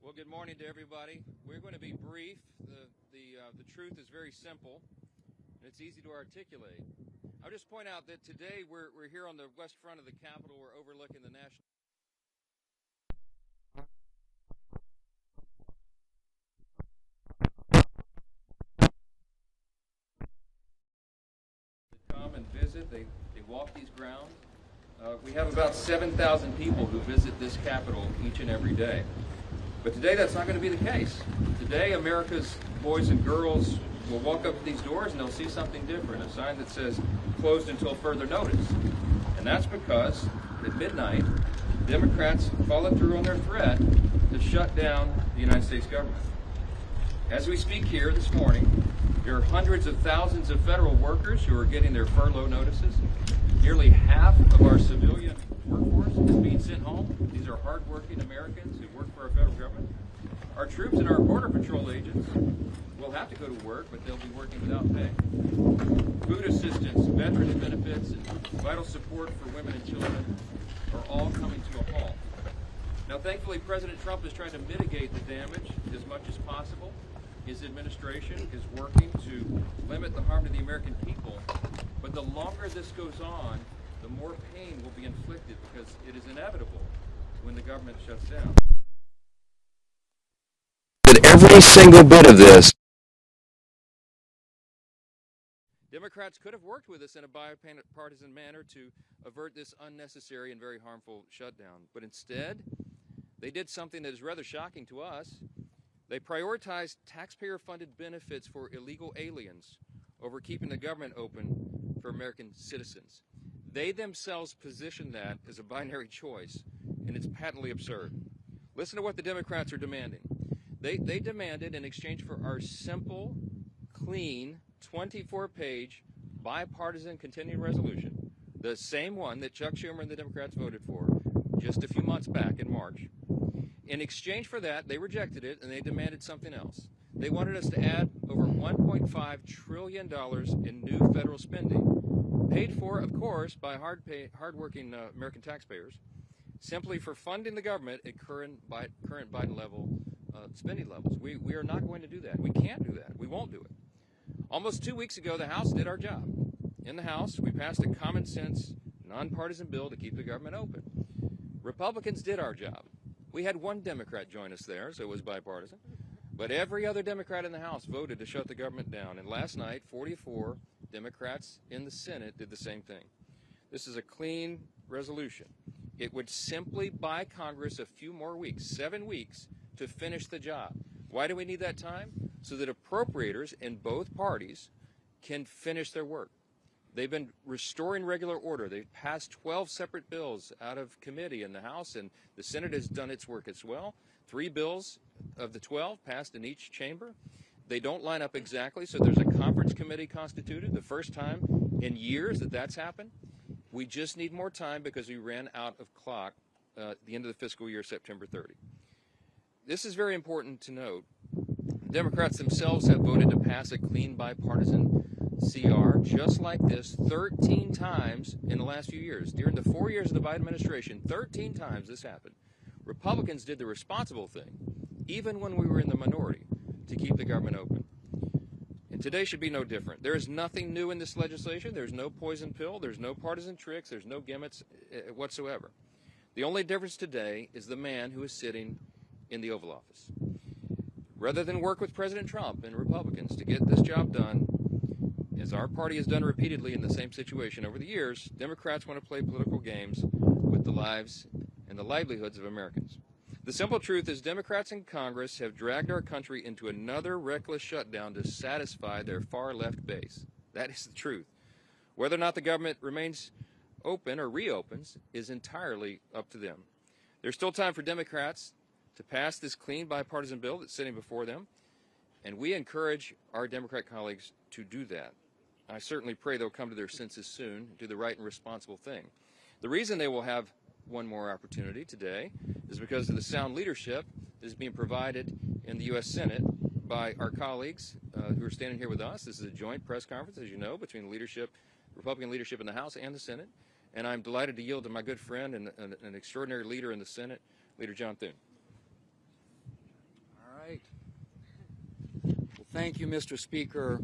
Well, good morning to everybody. We're going to be brief. The truth is very simple, and it's easy to articulate. I'll just point out that today we're here on the west front of the Capitol. We're overlooking the national. Come and visit. They walk these grounds. We have about 7,000 people who visit this Capitol each and every day. But today that's not going to be the case. Today America's boys and girls will walk up to these doors and they'll see something different, a sign that says closed until further notice. And that's because at midnight, Democrats followed through on their threat to shut down the United States government. As we speak here this morning, there are hundreds of thousands of federal workers who are getting their furlough notices. Nearly half of our civilian workforce is being sent home. These are hardworking Americans who work for our federal government. Our troops and our Border Patrol agents will have to go to work, but they'll be working without pay. Food assistance, veterans benefits, and vital support for women and children are all coming to a halt. Now, thankfully, President Trump is trying to mitigate the damage as much as possible. His administration is working to limit the harm to the American people. But the longer this goes on, the more pain will be inflicted because it is inevitable when the government shuts down. Every single bit of this. Democrats could have worked with us in a bipartisan manner to avert this unnecessary and very harmful shutdown. But instead, they did something that is rather shocking to us. They prioritized taxpayer-funded benefits for illegal aliens over keeping the government open for American citizens. They themselves position that as a binary choice, and it's patently absurd. Listen to what the Democrats are demanding. They demanded, in exchange for our simple, clean, 24-page bipartisan continuing resolution, the same one that Chuck Schumer and the Democrats voted for just a few months back in March. In exchange for that, they rejected it, and they demanded something else. They wanted us to add over $1.5 trillion in new federal spending, paid for, of course, by hardworking American taxpayers, simply for funding the government at current Biden-level spending levels. We are not going to do that. We can't do that. We won't do it. Almost 2 weeks ago, the House did our job. In the House, we passed a common-sense, nonpartisan bill to keep the government open. Republicans did our job. We had one Democrat join us there, so it was bipartisan. But every other Democrat in the House voted to shut the government down. And last night, 44 Democrats in the Senate did the same thing. This is a clean resolution. It would simply buy Congress a few more weeks, 7 weeks, to finish the job. Why do we need that time? So that appropriators in both parties can finish their work. They've been restoring regular order. They've passed 12 separate bills out of committee in the House, and the Senate has done its work as well. 3 bills of the 12 passed in each chamber. They don't line up exactly, so there's a conference committee constituted, the first time in years that that's happened. We just need more time because we ran out of clock at the end of the fiscal year, September 30. This is very important to note. The Democrats themselves have voted to pass a clean bipartisan CR just like this 13 times in the last few years. During the 4 years of the Biden administration, 13 times this happened. Republicans did the responsible thing, even when we were in the minority, to keep the government open. And today should be no different. There is nothing new in this legislation. There's no poison pill. There's no partisan tricks. There's no gimmicks whatsoever. The only difference today is the man who is sitting in the Oval Office. Rather than work with President Trump and Republicans to get this job done, as our party has done repeatedly in the same situation over the years, Democrats want to play political games with the lives and the livelihoods of Americans. The simple truth is Democrats in Congress have dragged our country into another reckless shutdown to satisfy their far-left base. That is the truth. Whether or not the government remains open or reopens is entirely up to them. There's still time for Democrats to pass this clean bipartisan bill that's sitting before them, and we encourage our Democrat colleagues to do that. I certainly pray they'll come to their senses soon and do the right and responsible thing. The reason they will have one more opportunity today is because of the sound leadership that is being provided in the U.S. Senate by our colleagues who are standing here with us. This is a joint press conference, as you know, between the leadership, Republican leadership in the House and the Senate. And I'm delighted to yield to my good friend and an extraordinary leader in the Senate, Leader John Thune. Thank you, Mr. Speaker.